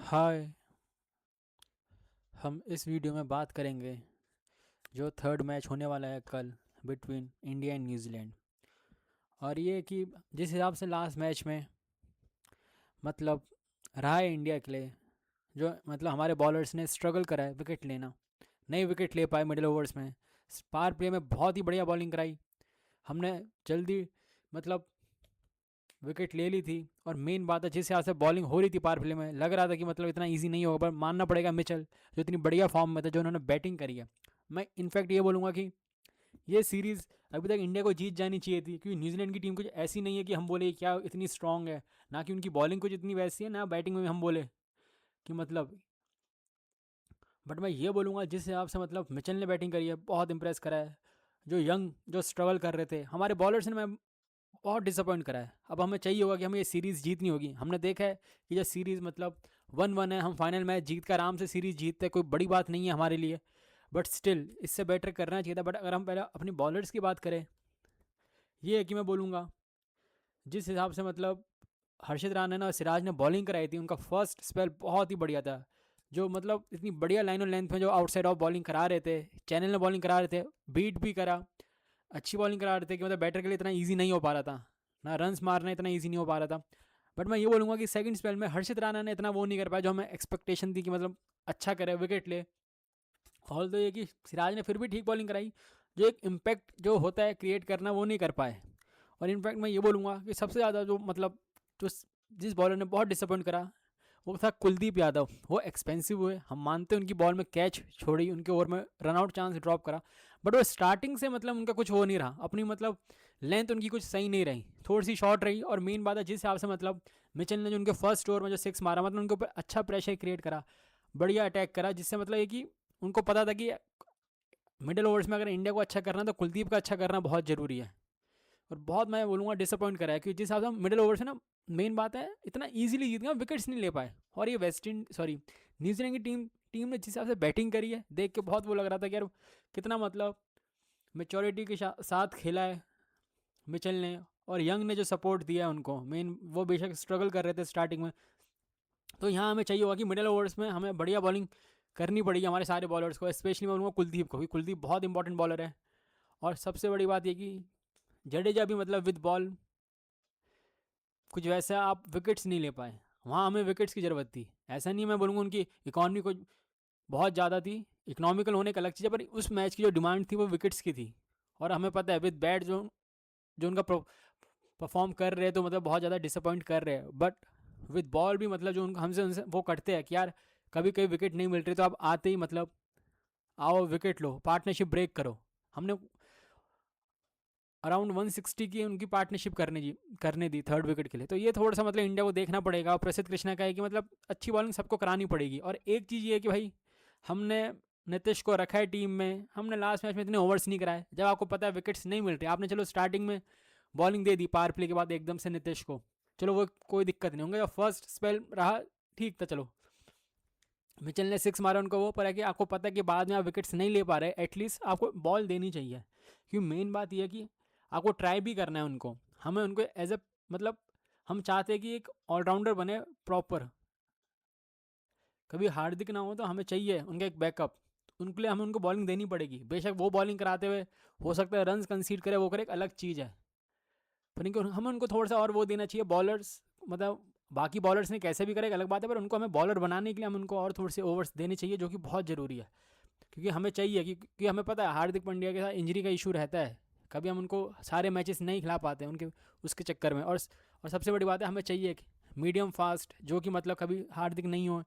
हाय। हम इस वीडियो में बात करेंगे जो थर्ड मैच होने वाला है कल बिटवीन इंडिया एंड न्यूजीलैंड। और ये कि जिस हिसाब से लास्ट मैच में मतलब रहा है इंडिया के लिए, जो मतलब हमारे बॉलर्स ने स्ट्रगल करा है विकेट लेना, नहीं विकेट ले पाए मिडिल ओवर्स में। पावर प्ले में बहुत ही बढ़िया बॉलिंग कराई हमने, जल्दी मतलब विकेट ले ली थी। और मेन बात है, जिस हिसाब से बॉलिंग हो रही थी पावर प्ले में, लग रहा था कि मतलब इतना इजी नहीं होगा, पर मानना पड़ेगा मिचेल जो इतनी बढ़िया फॉर्म में था, जो उन्होंने बैटिंग करी है। मैं इनफैक्ट ये बोलूँगा कि ये सीरीज़ अभी तक इंडिया को जीत जानी चाहिए थी, क्योंकि न्यूजीलैंड की टीम कुछ ऐसी नहीं है कि हम बोले क्या इतनी स्ट्रांग है, ना कि उनकी बॉलिंग कुछ इतनी वैसी है, ना बैटिंग में हम बोले कि मतलब। बट मैं ये बोलूँगा जिस हिसाब से मतलब मिचेल ने बैटिंग करी है, बहुत इंप्रेस करा है। जो यंग जो स्ट्रगल कर रहे थे हमारे बॉलर्स ने, मैं बहुत डिसअपॉइंट करा है। अब हमें चाहिए होगा कि हमें ये सीरीज़ जीतनी होगी। हमने देखा है कि जब सीरीज़ मतलब 1-1 है, हम फाइनल मैच जीत कर आराम से सीरीज़ जीतते हैं, कोई बड़ी बात नहीं है हमारे लिए। बट स्टिल इससे बेटर करना चाहिए था। बट अगर हम पहले अपनी बॉलर्स की बात करें, ये है कि मैं बोलूँगा जिस हिसाब से मतलब हर्षित राणा ने और सिराज ने बॉलिंग कराई थी, उनका फर्स्ट स्पेल बहुत ही बढ़िया था। जो मतलब इतनी बढ़िया लाइन और लेंथ में जो आउटसाइड ऑफ बॉलिंग करा रहे थे, चैनल ने बॉलिंग करा रहे थे, बीट भी करा, अच्छी बॉलिंग करा रहे थे कि मतलब बैटर के लिए इतना ईजी नहीं हो पा रहा था, ना रन्स मारना इतना ईजी नहीं हो पा रहा था। बट मैं ये बोलूँगा कि सेकंड स्पेल में हर्षित राणा ने इतना वो नहीं कर पाया जो हमें एक्सपेक्टेशन थी कि मतलब अच्छा करे, विकेट ले। ऑल तो ये कि सिराज ने फिर भी ठीक बॉलिंग कराई, जो एक इम्पैक्ट जो होता है क्रिएट करना, वो नहीं कर पाए। और इनफैक्ट मैं ये बोलूँगा कि सबसे ज़्यादा जो मतलब जो जिस बॉलर ने बहुत डिसअपॉइंट करा, वो था कुलदीप यादव। वो एक्सपेंसिव हुए, हम मानते हैं, उनकी बॉल में कैच छोड़ी, उनके ओवर में रनआउट चांस ड्रॉप करा। बट वो स्टार्टिंग से मतलब उनका कुछ हो नहीं रहा, अपनी मतलब लेंथ उनकी कुछ सही नहीं रही, थोड़ी सी शॉर्ट रही। और मेन बात है जिस हिसाब से मतलब मिचेल ने जो उनके फर्स्ट ओवर में जो सिक्स मारा, मतलब उनके ऊपर अच्छा प्रेशर क्रिएट करा, बढ़िया अटैक करा, जिससे मतलब ये कि उनको पता था कि मिडिल ओवर्स में अगर इंडिया को अच्छा करना है तो कुलदीप का अच्छा करना बहुत ज़रूरी है। और बहुत मैं बोलूँगा डिसअपॉइंट करा है, क्योंकि जिस हिसाब से मिडिल ओवर से ना, मेन बात है इतना इजीली जीत गए, विकेट्स नहीं ले पाए। और ये वेस्ट इंड सॉरी न्यूजीलैंड की टीम टीम ने जिस हिसाब से बैटिंग करी है, देख के बहुत वो लग रहा था कि यार कितना मतलब मेच्योरिटी के साथ खेला है मिचेल ने। और यंग ने जो सपोर्ट दिया है उनको, मेन वो बेशक स्ट्रगल कर रहे थे स्टार्टिंग में। तो यहाँ हमें चाहिए होगा कि मिडिल ओवर्स में हमें बढ़िया बॉलिंग करनी पड़ेगी हमारे सारे बॉलर्स को, स्पेशली मैं बोलूँगा कुलदीप को, क्योंकि कुलदीप बहुत इंपॉर्टेंट बॉलर है। और सबसे बड़ी बात ये कि जडेजा भी मतलब विद बॉल कुछ वैसा आप विकेट्स नहीं ले पाए। वहाँ हमें विकेट्स की ज़रूरत थी। ऐसा नहीं मैं बोलूँगा उनकी इकॉनमी कुछ बहुत ज़्यादा थी, इकोनॉमिकल होने का अलग चीज़ है, पर उस मैच की जो डिमांड थी वो विकेट्स की थी। और हमें पता है विद बैट जो जो उनका परफॉर्म कर रहे हैं, तो मतलब बहुत ज़्यादा डिसअपॉइंट कर रहे हैं। बट विद बॉल भी मतलब जो उनका हमसे उनसे वो करते हैं कि यार कभी कभी विकेट नहीं मिल रही, तो आप आते ही मतलब आओ विकेट लो, पार्टनरशिप ब्रेक करो। हमने अराउंड 160 की उनकी पार्टनरशिप करने दी थर्ड विकेट के लिए। तो ये थोड़ा सा मतलब इंडिया को देखना पड़ेगा। और प्रसिद्ध कृष्णा का है कि मतलब अच्छी बॉलिंग सबको करानी पड़ेगी। और एक चीज़ ये है कि भाई हमने नीतीश को रखा है टीम में, हमने लास्ट मैच में इतने ओवर्स नहीं कराए, जब आपको पता है विकेट्स नहीं मिल रहे। आपने चलो स्टार्टिंग में bowling they the power play के बाद एकदम से नीतीश को, चलो वो कोई दिक्कत नहीं होंगे। जब फर्स्ट स्पेल रहा ठीक था, चलो मिचेल ने सिक्स मारा उनको, वो पर है कि आपको पता है कि बाद में आप विकेट्स नहीं ले पा रहे, एटलीस्ट आपको बॉल देनी चाहिए। क्योंकि मेन बात यह है कि आपको ट्राई भी करना है उनको, हमें उनको एज ए मतलब हम चाहते हैं कि एक ऑलराउंडर बने प्रॉपर, कभी हार्दिक ना हो तो हमें चाहिए उनका एक बैकअप। उनके लिए हमें उनको बॉलिंग देनी पड़ेगी। बेशक वो बॉलिंग कराते हुए हो सकता है रन्स कंसीड करे, वो करे, एक अलग चीज़ है। पर इनको हमें उनको थोड़ा सा और वो देना चाहिए बॉलर्स, मतलब बाकी बॉलर्स ने कैसे भी करे एक अलग बात है, पर उनको हमें बॉलर बनाने के लिए हम उनको और थोड़े से ओवर्स देने चाहिए, जो कि बहुत ज़रूरी है। क्योंकि हमें चाहिए क्योंकि हमें पता है हार्दिक पांड्या के साथ इंजरी का इशू रहता है, कभी हम उनको सारे मैचेस नहीं खिला पाते हैं उनके उसके चक्कर में। और सबसे बड़ी बात है, हमें चाहिए कि मीडियम फास्ट, जो कि मतलब कभी हार्दिक नहीं हो,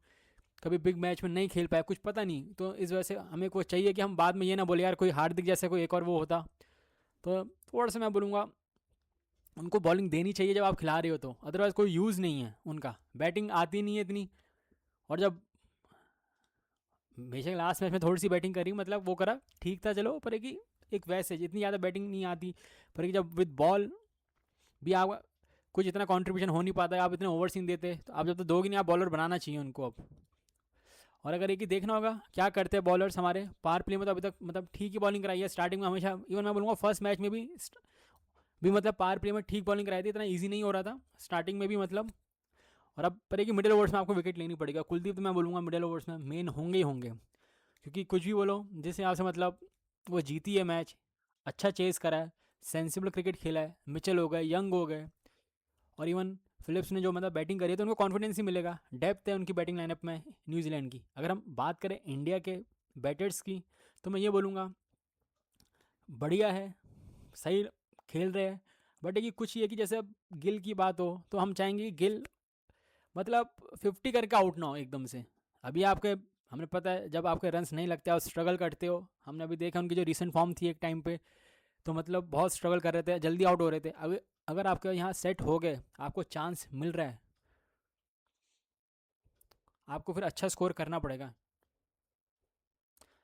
कभी बिग मैच में नहीं खेल पाया, कुछ पता नहीं, तो इस वजह से हमें को चाहिए कि हम बाद में ये ना बोले यार कोई हार्दिक जैसे कोई एक और वो होता। तो थोड़ा सा मैं बोलूँगा उनको बॉलिंग देनी चाहिए जब आप खिला रहे हो, तो अदरवाइज़ कोई यूज़ नहीं है उनका, बैटिंग आती नहीं है इतनी। और जब बेशक लास्ट मैच में थोड़ी सी बैटिंग करी, मतलब वो करा ठीक था चलो, पर एक वैसे इतनी ज़्यादा बैटिंग नहीं आती। पर जब विद बॉल भी आप कुछ इतना कंट्रीब्यूशन हो नहीं पाता है, आप इतने ओवर्स नहीं देते, तो आप जब तो दोगे नहीं, आप बॉलर बनाना चाहिए उनको अब। और अगर एक ही देखना होगा क्या करते हैं बॉलर्स हमारे पावर प्ले में, तो अभी तक मतलब ठीक ही बॉलिंग कराई है स्टार्टिंग में हमेशा। इवन मैं बोलूँगा फर्स्ट मैच में भी मतलब पावर प्ले में ठीक बॉलिंग कराई थी, इतना ईजी नहीं हो रहा था स्टार्टिंग में भी मतलब। और अब पर है कि मिडिल ओवर्स में आपको विकेट लेनी पड़ेगा। कुलदीप तो मैं बोलूँगा मिडिल ओवर्स में मेन होंगे ही होंगे, क्योंकि कुछ भी बोलो जिस हिसाब से मतलब वो जीती है मैच, अच्छा चेस करा है, सेंसिबल क्रिकेट खेला है, मिचेल हो गए, यंग हो गए, और इवन फिलिप्स ने जो मतलब बैटिंग करी है तो उनको कॉन्फिडेंस ही मिलेगा। डेप्थ है उनकी बैटिंग लाइनअप में न्यूजीलैंड की। अगर हम बात करें इंडिया के बैटर्स की तो मैं ये बोलूँगा बढ़िया है, सही खेल रहे हैं। बट ये कुछ ये कि जैसे अब गिल की बात हो तो हम चाहेंगे कि गिल मतलब 50 करके आउट ना हो एकदम से। अभी आपके हमें पता है जब आपके रन्स नहीं लगते आप स्ट्रगल करते हो, हमने अभी देखा उनकी जो रिसेंट फॉर्म थी एक टाइम पे, तो मतलब बहुत स्ट्रगल कर रहे थे, जल्दी आउट हो रहे थे। अगर अगर आपके यहाँ सेट हो गए, आपको चांस मिल रहा है, आपको फिर अच्छा स्कोर करना पड़ेगा,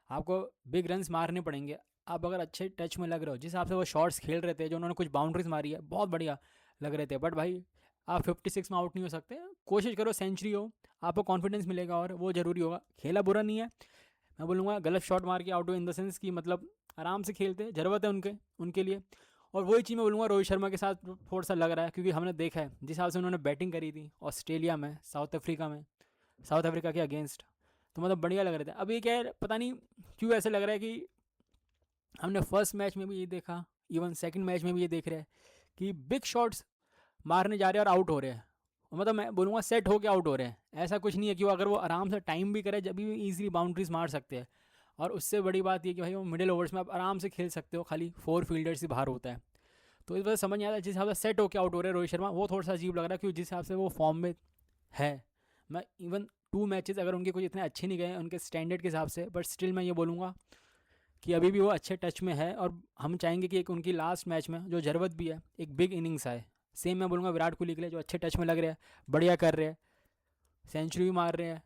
आपको बिग रन्स मारने पड़ेंगे। आप अगर अच्छे टच में लग रहे हो, जिस हिसाब से वो शॉट्स खेल रहे थे, जो उन्होंने कुछ बाउंड्रीज मारी है बहुत बढ़िया लग रहे थे, बट भाई आप 56 में आउट नहीं हो सकते। कोशिश करो सेंचुरी हो, आपको कॉन्फिडेंस मिलेगा और वो ज़रूरी होगा। खेला बुरा नहीं है, मैं बोलूँगा गलत शॉट मार के आउट हो इन द सेंस कि मतलब आराम से खेलते, ज़रूरत है उनके उनके लिए। और वही चीज़ मैं बोलूँगा रोहित शर्मा के साथ थोड़ा सा लग रहा है, क्योंकि हमने देखा है जिस हिसाब से उन्होंने बैटिंग करी थी ऑस्ट्रेलिया में, साउथ अफ्रीका के अगेंस्ट, तो मतलब बढ़िया लग रहे थे। अब ये क्या है पता नहीं क्यों ऐसे लग रहा है कि हमने फर्स्ट मैच में भी ये देखा, इवन सेकंड मैच में भी ये देख रहे हैं कि बिग शॉट्स मारने जा रहे हैं और आउट हो रहे हैं। मतलब मैं बोलूँगा सेट होके आउट हो रहे हैं। ऐसा कुछ नहीं है कि वो अगर वो आराम से टाइम भी करे जब भी ईजिली बाउंड्रीज मार सकते हैं। और उससे बड़ी बात ये कि भाई वो मिडिल ओवर्स में आप आराम से खेल सकते हो, खाली 4 फील्डर्स ही बाहर होता है। तो इस वजह से समझ नहीं आता जिस हिसाब से सेट होके आउट हो रहे हैं रोहित शर्मा, वो थोड़ा सा अजीब लग रहा है, क्योंकि जिस हिसाब से वो फॉर्म में है। मैं इवन 2 मैचेस अगर उनके कुछ इतने अच्छे नहीं गए उनके स्टैंडर्ड के हिसाब से, बट स्टिल मैं ये बोलूँगा कि अभी भी वो अच्छे टच में है। और हम चाहेंगे कि एक उनकी लास्ट मैच में जो ज़रूरत भी है एक बिग इनिंग्स आए। सेम मैं बोलूँगा विराट कोहली के लिए, जो अच्छे टच में लग रहे हैं, बढ़िया कर रहे हैं, सेंचुरी भी मार रहे हैं।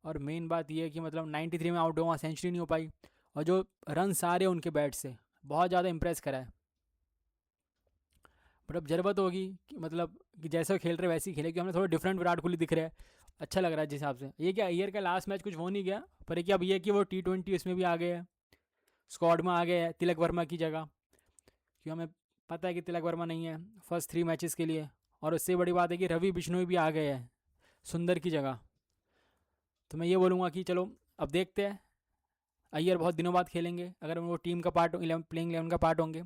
और मेन बात ये है कि मतलब 93 में आउट हुआ, सेंचुरी नहीं हो पाई, और जो रन आ रहे हैं उनके बैट से बहुत ज़्यादा इंप्रेस करा है। बट अब ज़रूरत होगी कि मतलब कि जैसे वो खेल रहे वैसे ही खेले, कि हमें थोड़ा डिफरेंट विराट कोहली दिख रहा है, अच्छा लग रहा है जिस हिसाब से। ये क्या ईयर का लास्ट मैच कुछ हो नहीं गया, पर ये कि अब ये कि वो T20 इसमें भी आ गए हैं, स्क्वाड में आ गए हैं तिलक वर्मा की जगह, क्योंकि हमें पता है कि तिलक वर्मा नहीं है फर्स्ट 3 मैचेस के लिए। और उससे बड़ी बात है कि रवि बिश्नोई भी आ गए हैं सुंदर की जगह। तो मैं ये बोलूँगा कि चलो अब देखते हैं, अय्यर बहुत दिनों बाद खेलेंगे, अगर वो टीम का पार्ट 11 प्लेइंग 11 का पार्ट होंगे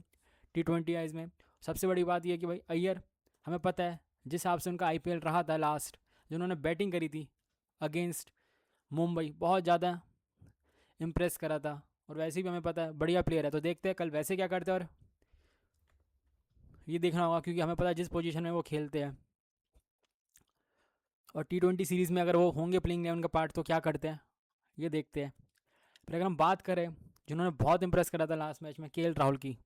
T20 आइज में। सबसे बड़ी बात यह है कि भाई अय्यर, हमें पता है जिस हिसाब से उनका IPL रहा था लास्ट, जो उन्होंने बैटिंग करी थी अगेंस्ट मुंबई, बहुत ज़्यादा इम्प्रेस करा था। और वैसे भी हमें पता है बढ़िया प्लेयर है, तो देखते हैं कल वैसे क्या करते हैं। और ये देखना होगा क्योंकि हमें पता है जिस पोजीशन में वो खेलते हैं, और T20 सीरीज़ में अगर वो होंगे प्लेइंग 11 का पार्ट तो क्या करते हैं, ये देखते हैं। फिर अगर हम बात करें जिन्होंने बहुत इंप्रेस करा था लास्ट मैच में, KL राहुल की,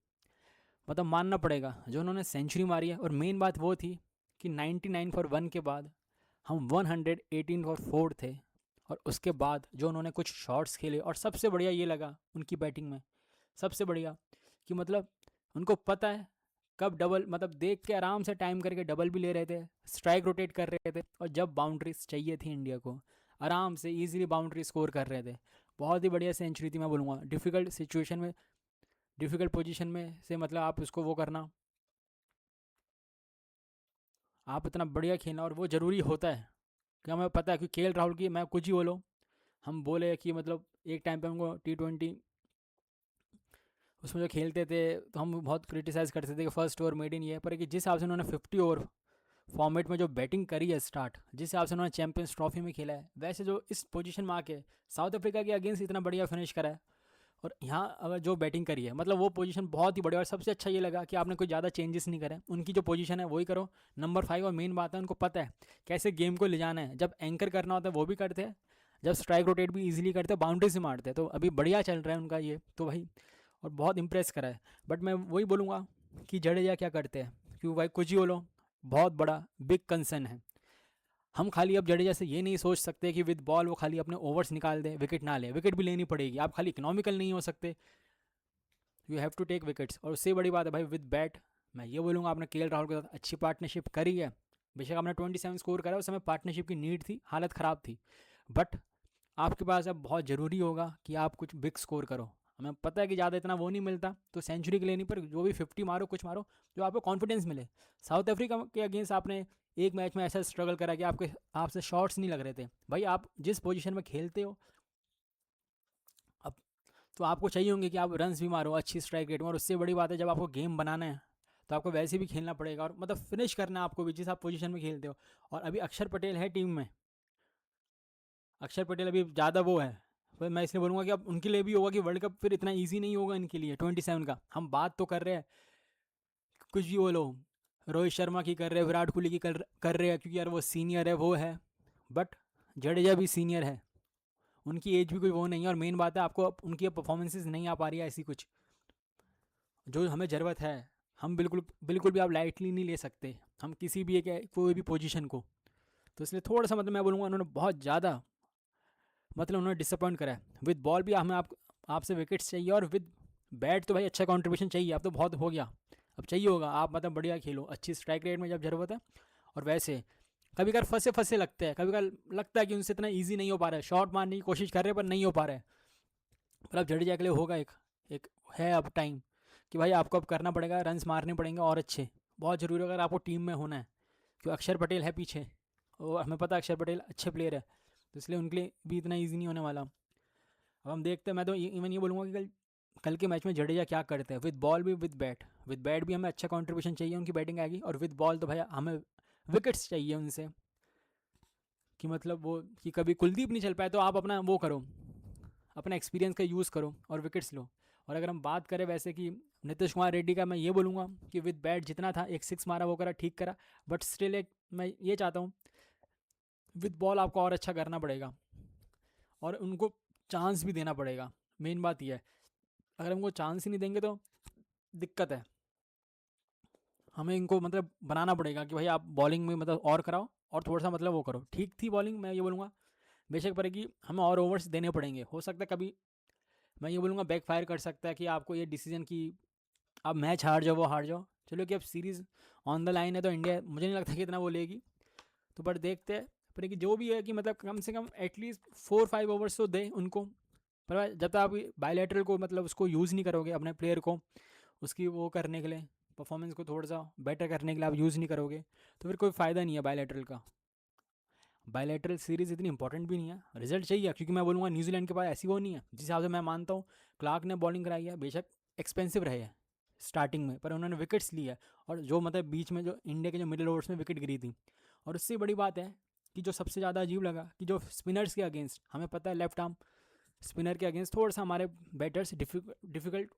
मतलब मानना पड़ेगा जो उन्होंने सेंचुरी मारी है। और मेन बात वो थी कि 99 फॉर 1 के बाद हम 118 फॉर 4 थे, और उसके बाद जो उन्होंने कुछ शॉट्स खेले, और सबसे बढ़िया ये लगा उनकी बैटिंग में, सबसे बढ़िया कि मतलब उनको पता है कब डबल, मतलब देख के आराम से टाइम करके डबल भी ले रहे थे, स्ट्राइक रोटेट कर रहे थे, और जब बाउंड्रीज चाहिए थी इंडिया को आराम से इजीली बाउंड्री स्कोर कर रहे थे। बहुत ही बढ़िया सेंचुरी थी, मैं बोलूँगा डिफ़िकल्ट सिचुएशन में, डिफ़िकल्ट पोजीशन में से मतलब आप उसको वो करना, आप इतना बढ़िया खेलना, और वो ज़रूरी होता है। क्या हमें पता है कि KL राहुल की, मैं कुछ ही बोलो, हम बोले कि मतलब एक टाइम पे हमको T20 उसमें जो खेलते थे तो हम बहुत क्रिटिसाइज़ करते थे कि फर्स्ट ओवर मेड इन ये, पर कि जिस हिसाब से उन्होंने 50 ओवर फॉर्मेट में जो बैटिंग करी है स्टार्ट, जिस हिसाब से उन्होंने चैंपियंस ट्रॉफी में खेला है, वैसे जो इस पोजीशन में आके साउथ अफ्रीका के अगेंस्ट इतना बढ़िया फिनिश करा है, और यहाँ अगर जो बैटिंग करी है, मतलब वो पोजीशन बहुत ही बढ़िया। और सबसे अच्छा ये लगा कि आपने कोई ज़्यादा चेंजेस नहीं करे, उनकी जो पोजीशन है वही करो, नंबर 5। और मेन बात है उनको पता है कैसे गेम को ले जाना है, जब एंकर करना होता है वो भी करते हैं, जब स्ट्राइक रोटेट भी इजीली करते हैं, बाउंड्री से मारते हैं, तो अभी बढ़िया चल रहा है उनका ये तो भाई, और बहुत इंप्रेस करा है। बट मैं वही बोलूँगा कि जडेजा क्या करते हैं, क्योंकि भाई कुछ ही बोलो बहुत बड़ा बिग कंसर्न है। हम खाली अब जडेजा से ये नहीं सोच सकते कि विद बॉल वो खाली अपने ओवर्स निकाल दे, विकेट ना ले, विकेट भी लेनी पड़ेगी, आप खाली इकोनॉमिकल नहीं हो सकते, you have to take wickets. और उससे बड़ी बात है भाई विद बैट, मैं ये बोलूँगा आपने KL राहुल के साथ अच्छी पार्टनरशिप करी है। बेशक आपने 27 स्कोर करा, उस समय पार्टनरशिप की नीड थी, हालत ख़राब थी, बट आपके पास अब बहुत ज़रूरी होगा कि आप कुछ बिग स्कोर करो। हमें पता है कि ज़्यादा इतना वो नहीं मिलता, तो सेंचुरी के लिए नहीं, पर जो भी 50 मारो, कुछ मारो, जो आपको कॉन्फिडेंस मिले। साउथ अफ्रीका के अगेंस्ट आपने एक मैच में ऐसा स्ट्रगल करा कि आपसे शॉट्स नहीं लग रहे थे। भाई आप जिस पोजीशन में खेलते हो अब, तो आपको चाहिए होंगे कि आप रन्स भी मारो, अच्छी स्ट्राइक रेट में, और उससे बड़ी बात है जब आपको गेम बनाना है तो आपको वैसे भी खेलना पड़ेगा, और मतलब फिनिश करना है आपको भी जिस आप पोजीशन में खेलते हो। और अभी अक्षर पटेल है टीम में, अक्षर पटेल अभी ज़्यादा वो है, फिर मैं इसलिए बोलूँगा कि अब उनके लिए भी होगा कि वर्ल्ड कप फिर इतना ईजी नहीं होगा इनके लिए 27 का। हम बात तो कर रहे हैं, कुछ भी बोलो, रोहित शर्मा की कर रहे हैं, विराट कोहली की कर रहे हैं, क्योंकि यार वो सीनियर है, वो है, बट जडेजा भी सीनियर है, उनकी एज भी कोई वो नहीं है, और मेन बात है आपको उनकी परफॉर्मेंसेज नहीं आ पा रही है ऐसी कुछ जो हमें ज़रूरत है। हम बिल्कुल बिल्कुल भी आप लाइटली नहीं ले सकते हम किसी भी एक कोई भी पोजीशन को। तो इसलिए थोड़ा सा मतलब मैं बोलूँगा उन्होंने बहुत ज़्यादा मतलब उन्होंने डिसअपॉइंट करा है। विद बॉल भी हमें आपसे विकेट्स चाहिए, और विद बैट तो भाई अच्छा कंट्रीब्यूशन चाहिए। अब तो बहुत हो गया, अब चाहिए होगा आप मतलब बढ़िया खेलो, अच्छी स्ट्राइक रेट में जब ज़रूरत है। और वैसे कभी कभार फंसे फंसे लगते हैं, कभी कभार लगता है कि उनसे इतना ईजी नहीं हो पा रहा है, शॉट मारने की कोशिश कर रहे हैं पर नहीं हो पा रहा है। पर अब जडेजा के लिए होगा एक एक है अब टाइम कि भाई आपको अब करना पड़ेगा, रन्स मारने पड़ेंगे और अच्छे, बहुत ज़रूरी अगर आपको टीम में होना है। क्यों अक्षर पटेल है पीछे, और हमें पता है अक्षर पटेल अच्छे प्लेयर है, तो इसलिए उनके लिए भी इतना ईजी नहीं होने वाला। अब हम देखते हैं, मैं तो इवन ये बोलूँगा कि कल कल के मैच में जडेजा क्या करते हैं, विद बॉल भी विद बैट भी हमें अच्छा कंट्रीब्यूशन चाहिए, उनकी बैटिंग आएगी, और विद बॉल तो भाई हमें विकेट्स चाहिए उनसे, कि मतलब वो कि कभी कुलदीप नहीं चल पाए तो आप अपना वो करो, अपना एक्सपीरियंस का यूज़ करो और विकेट्स लो। और अगर हम बात करें वैसे कि नीतीश कुमार रेड्डी का, मैं ये बोलूँगा कि विद बैट जितना था, एक सिक्स मारा वो करा, ठीक करा, बट स्टिल एक मैं ये चाहता हूँ विद बॉल आपको और अच्छा करना पड़ेगा, और उनको चांस भी देना पड़ेगा। मेन बात यह है, अगर हमको चांस ही नहीं देंगे तो दिक्कत है। हमें इनको मतलब बनाना पड़ेगा कि भाई आप बॉलिंग में मतलब और कराओ, और थोड़ा सा मतलब वो करो, ठीक थी बॉलिंग मैं ये बोलूँगा, बेशक पड़ेगी, हमें और ओवर्स देने पड़ेंगे। हो सकता है कभी मैं ये बोलूँगा बैक फायर कर सकता है कि आपको ये डिसीजन कि आप मैच हार जाओ, वो हार जाओ, चलो कि अब सीरीज़ ऑन द लाइन है, तो इंडिया मुझे नहीं लगता कि इतना वो लेगी। तो पर देखते हैं, पर कि जो भी है कि मतलब कम से कम एटलीस्ट 4-5 ओवर्स तो दे उनको। पर जब तक आप बायलैटरल को मतलब उसको यूज़ नहीं करोगे अपने प्लेयर को, उसकी वो करने के लिए, परफॉर्मेंस को थोड़ा सा बेटर करने के लिए आप यूज़ नहीं करोगे, तो फिर कोई फ़ायदा नहीं है बायलैटरल का। बायलैटरल सीरीज़ इतनी इंपॉर्टेंट भी नहीं है, रिजल्ट चाहिए, क्योंकि मैं बोलूँगा न्यूजीलैंड के पास ऐसी वो नहीं है। जिस हिसाब से मैं मानता हूँ क्लार्क ने बॉलिंग कराई है, बेशक एक्सपेंसिव रहे है स्टार्टिंग में, पर उन्होंने विकेट्स ली है, और जो मतलब बीच में जो इंडिया के जो मिडिल ओवर्स में विकेट गिरी थी। और उससे बड़ी बात है कि जो सबसे ज़्यादा अजीब लगा कि जो स्पिनर्स के अगेंस्ट, हमें पता है लेफ्ट आर्म स्पिनर के अगेंस्ट थोड़ा सा हमारे बैटर्स डिफ़िकल्ट,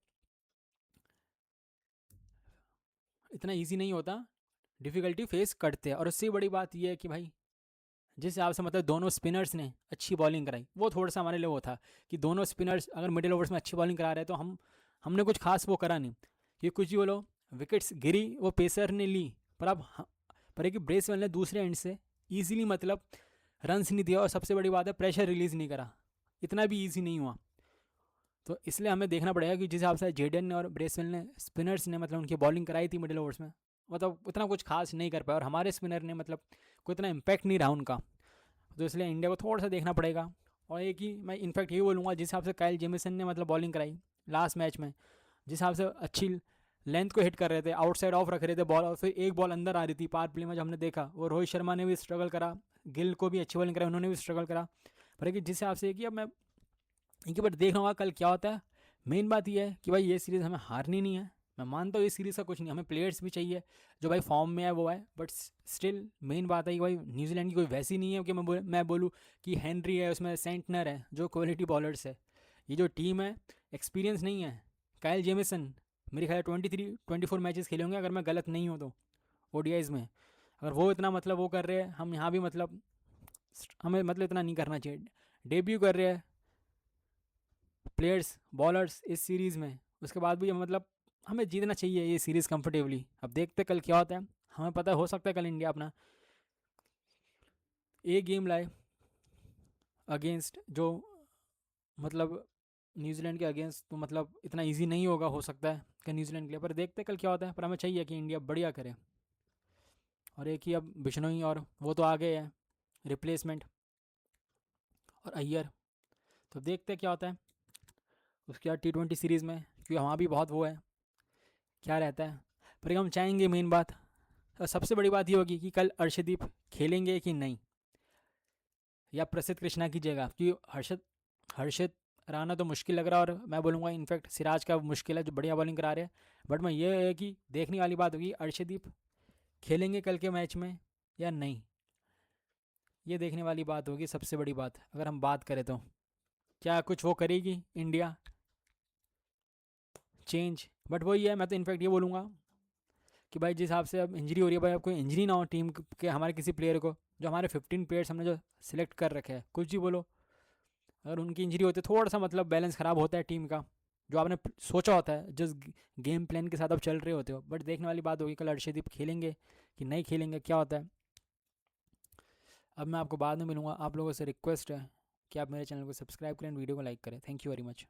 इतना ईजी नहीं होता, डिफ़िकल्टी फेस करते हैं। और उससे बड़ी बात यह है कि भाई जिस हिसाब से मतलब दोनों स्पिनर्स ने अच्छी बॉलिंग कराई, वो थोड़ा सा हमारे लिए वो था कि दोनों स्पिनर्स अगर मिडिल ओवर्स में अच्छी बॉलिंग करा रहे हैं तो हमने कुछ खास वो करा नहीं, कि कुछ भी बोलो, विकेट्स गिरी वो पेसर ने ली, पर अब पर एक ब्रेसवेल ने दूसरे एंड से ईजिली मतलब रन्स नहीं दिया, और सबसे बड़ी बात है प्रेशर रिलीज़ नहीं करा, इतना भी ईजी नहीं हुआ। तो इसलिए हमें देखना पड़ेगा कि जिस हिसाब से जेडन ने और ब्रेसवेल ने स्पिनर्स ने मतलब उनकी बॉलिंग कराई थी मिडिल ओवर्स में, मतलब उतना कुछ खास नहीं कर पाया, और हमारे स्पिनर ने मतलब कोई इतना इम्पैक्ट नहीं रहा उनका। तो इसलिए इंडिया को थोड़ा सा देखना पड़ेगा। और एक ही मैं इनफैक्ट ये बोलूँगा, जिस हिसाब से काइल जेमिसन ने मतलब बॉलिंग कराई लास्ट मैच में, जिस हिसाब से अच्छी लेंथ को हिट कर रहे थे, आउटसाइड ऑफ रख रहे थे बॉल, और फिर एक बॉल अंदर आ रही थी पावर प्ले में, जो हमने देखा, वो रोहित शर्मा ने भी स्ट्रगल करा, गिल को भी अच्छी बॉलिंग कराई, उन्होंने भी स्ट्रगल करा। पर एक जिस हिसाब से कि अब मैं इनके बार देख रहा हूँ कल क्या होता है। मेन बात यह है कि भाई ये सीरीज़ हमें हारनी नहीं है, मैं मानता हूँ ये सीरीज़ का कुछ नहीं, हमें प्लेयर्स भी चाहिए जो भाई फॉर्म में है वो है, बट स्टिल मेन बात है कि भाई न्यूजीलैंड की कोई वैसी नहीं है कि मैं बोलूँ कि हेनरी है, उसमें सेंटनर है जो क्वालिटी बॉलर्स है। ये जो टीम है एक्सपीरियंस नहीं है। काइल जेमिसन मेरे ख्याल 23-24 मैचेस खेले होंगे अगर मैं गलत नहीं हूँ तो, ओडीआईज़ में। अगर वो इतना मतलब वो कर रहे हैं, हम यहाँ भी मतलब हमें मतलब इतना नहीं करना चाहिए। डेब्यू कर रहे हैं प्लेयर्स बॉलर्स इस सीरीज़ में, उसके बाद भी मतलब हमें जीतना चाहिए ये सीरीज़ कंफर्टेबली। अब देखते कल क्या होता है, हमें पता हो सकता है कल इंडिया अपना एक गेम लाए अगेंस्ट जो मतलब न्यूजीलैंड के अगेंस्ट, तो मतलब इतना इजी नहीं होगा, हो सकता है कि न्यूजीलैंड के लिए, पर देखते कल क्या होता है। पर हमें चाहिए कि इंडिया बढ़िया करे। और एक ही अब बिश्नोई और वो तो आ गए हैं रिप्लेसमेंट, और अय्यर, तो देखते क्या होता है। उसके बाद T20 सीरीज़ में, क्योंकि वहाँ भी बहुत वो है, क्या रहता है। पर हम चाहेंगे मेन बात, और सबसे बड़ी बात ये होगी कि कल अर्शदीप खेलेंगे कि नहीं, या प्रसिद्ध कृष्णा की जगह, क्योंकि हर्षित राणा तो मुश्किल लग रहा है, और मैं बोलूँगा इनफैक्ट सिराज का मुश्किल है जो बढ़िया बॉलिंग करा रहे हैं। बट मैं ये है कि देखने वाली बात होगी अर्शदीप खेलेंगे कल के मैच में या नहीं, ये देखने वाली बात होगी सबसे बड़ी बात। अगर हम बात करें तो क्या कुछ वो करेगी इंडिया चेंज, बट वही है, मैं तो इनफैक्ट ये बोलूँगा कि भाई जिस हिसाब से अब इंजरी हो रही है, भाई अब कोई इंजरी ना हो टीम के हमारे किसी प्लेयर को, जो हमारे 15 प्लेयर्स हमने जो सिलेक्ट कर रखे हैं, कुछ भी बोलो, अगर उनकी इंजरी होती है थोड़ा सा मतलब बैलेंस ख़राब होता है टीम का, जो आपने सोचा होता है जिस गेम प्लान के साथ आप चल रहे होते हो। बट देखने वाली बात होगी कल अर्शदीप खेलेंगे कि नहीं खेलेंगे, क्या होता है। अब मैं आपको बाद में मिलूँगा, आप लोगों से रिक्वेस्ट है कि आप मेरे चैनल को सब्सक्राइब करें, वीडियो को लाइक करें। Thank you very much.